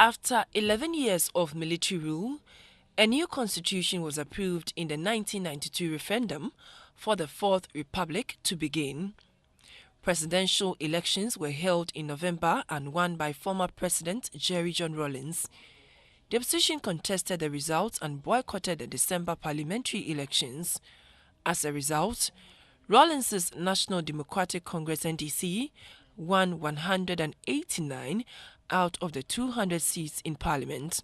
After 11 years of military rule, a new constitution was approved in the 1992 referendum for the Fourth Republic to begin. Presidential elections were held in November and won by former President Jerry John Rawlings. The opposition contested the results and boycotted the December parliamentary elections. As a result, Rawlings's National Democratic Congress (NDC) won 189 out of the 200 seats in parliament.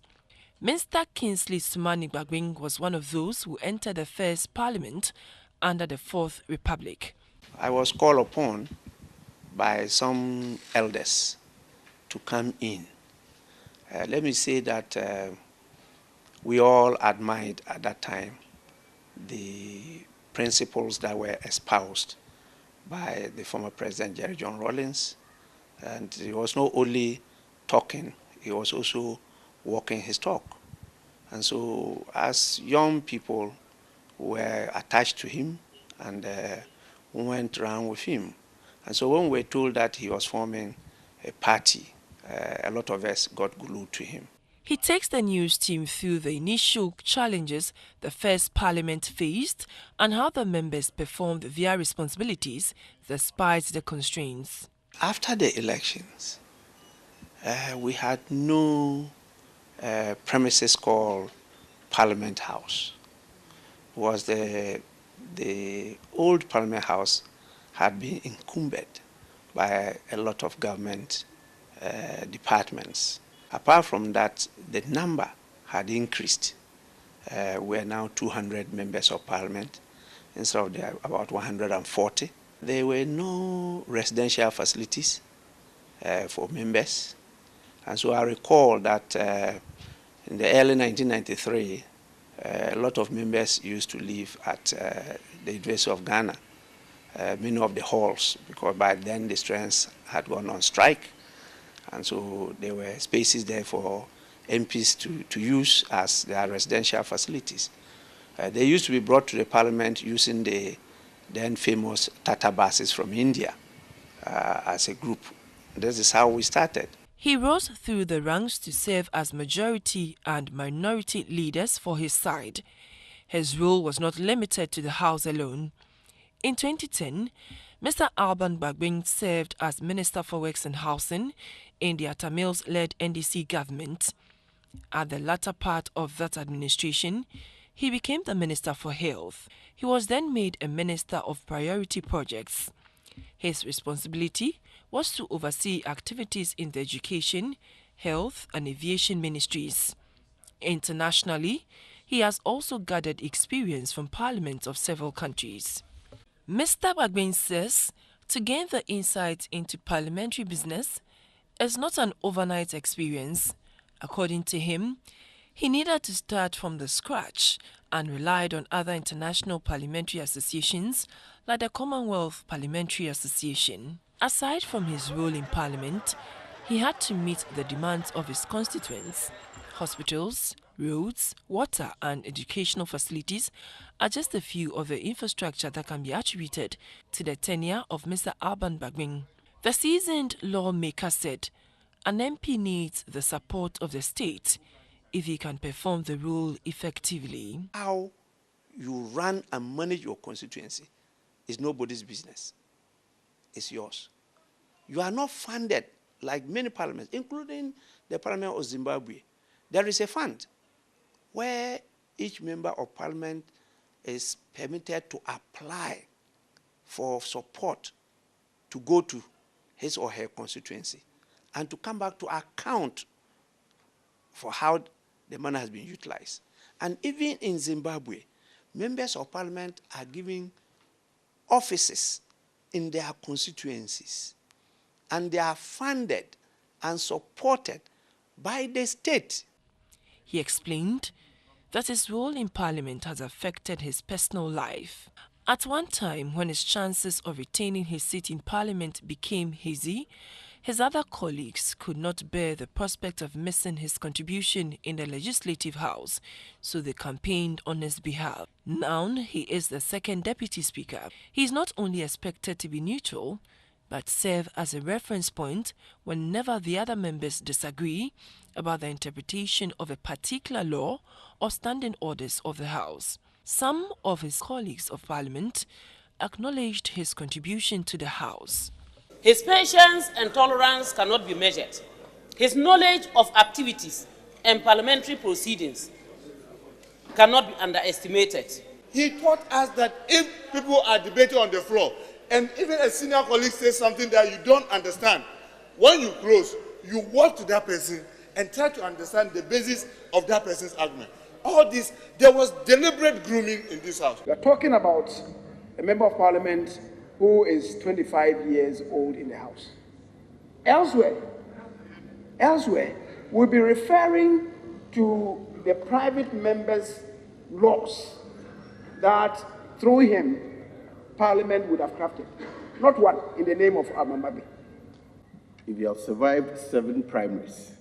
Mr. Kingsley Sumani Bagbin was one of those who entered the first parliament under the Fourth Republic. I was called upon by some elders to come in. Let me say that we all admired at that time the principles that were espoused by the former President Jerry John Rawlings. And he was not only talking, he was also walking his talk. And so as young people were attached to him and went around with him. And so when we were told that he was forming a party, a lot of us got glued to him. He takes the news team through the initial challenges the first parliament faced and how the members performed their responsibilities despite the constraints. After the elections, we had no premises called Parliament House. It was the old Parliament House had been encumbered by a lot of government departments. Apart from that, the number had increased. We are now 200 members of parliament instead of about 140. There were no residential facilities for members. And so I recall that in the early 1993, a lot of members used to live at the University of Ghana, many of the halls, because by then the students had gone on strike. And so there were spaces there for MPs to use as their residential facilities. They used to be brought to the parliament using the then famous Tata buses from India as a group. This is how we started. He rose through the ranks to serve as majority and minority leaders for his side. His role was not limited to the House alone. In 2010, Mr. Alban Bagbin served as Minister for Works and Housing in the Atta Mills-led NDC government. At the latter part of that administration, he became the Minister for Health. He was then made a Minister of Priority Projects. His responsibility was to oversee activities in the education, health and aviation ministries. Internationally, he has also gathered experience from parliaments of several countries. Mr. Bagbin says to gain the insight into parliamentary business is not an overnight experience. According to him, he needed to start from the scratch and relied on other international parliamentary associations like the Commonwealth Parliamentary Association. Aside from his role in parliament, he had to meet the demands of his constituents. Hospitals, roads, water and educational facilities are just a few of the infrastructure that can be attributed to the tenure of Mr. Alban Bagbin. The seasoned lawmaker said an MP needs the support of the state if he can perform the role effectively. How you run and manage your constituency is nobody's business. It's yours. You are not funded like many parliaments, including the Parliament of Zimbabwe. There is a fund where each member of parliament is permitted to apply for support to go to his or her constituency and to come back to account for how the money has been utilized. And even in Zimbabwe, members of parliament are given offices in their constituencies, and they are funded and supported by the state. He explained that his role in parliament has affected his personal life. At one time, when his chances of retaining his seat in parliament became hazy, his other colleagues could not bear the prospect of missing his contribution in the Legislative House, so they campaigned on his behalf. Now he is the second Deputy Speaker. He is not only expected to be neutral, but serve as a reference point whenever the other members disagree about the interpretation of a particular law or standing orders of the House. Some of his colleagues of Parliament acknowledged his contribution to the House. His patience and tolerance cannot be measured. His knowledge of activities and parliamentary proceedings cannot be underestimated. He taught us that if people are debating on the floor, and even a senior colleague says something that you don't understand, when you close, you walk to that person and try to understand the basis of that person's argument. All this, there was deliberate grooming in this house. We are talking about a member of parliament who is 25 years old in the house. Elsewhere, we'll be referring to the private members' laws that through him, Parliament would have crafted. Not one in the name of Alban Bagbin. If you have survived 7 primaries,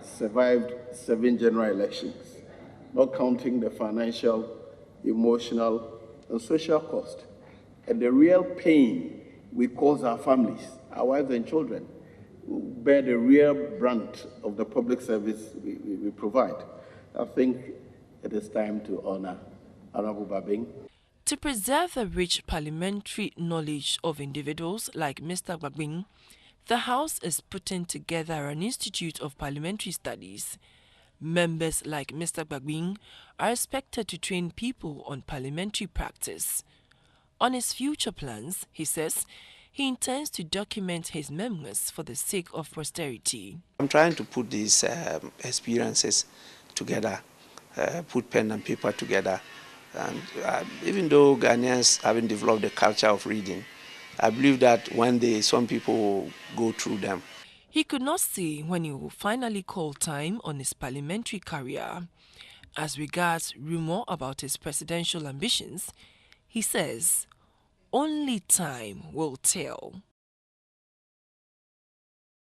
survived 7 general elections, not counting the financial, emotional, and social cost, and the real pain we cause our families, our wives and children, who bear the real brunt of the public service we provide, I think it is time to honor Honorable Bagbin. To preserve the rich parliamentary knowledge of individuals like Mr. Bagbin, the House is putting together an Institute of Parliamentary Studies. Members like Mr. Bagbin are expected to train people on parliamentary practice. On his future plans, he says, he intends to document his memoirs for the sake of posterity. I'm trying to put these experiences together, put pen and paper together. And even though Ghanaians haven't developed the culture of reading, I believe that one day some people will go through them. He could not say when he will finally call time on his parliamentary career. As regards rumor about his presidential ambitions, he says, only time will tell.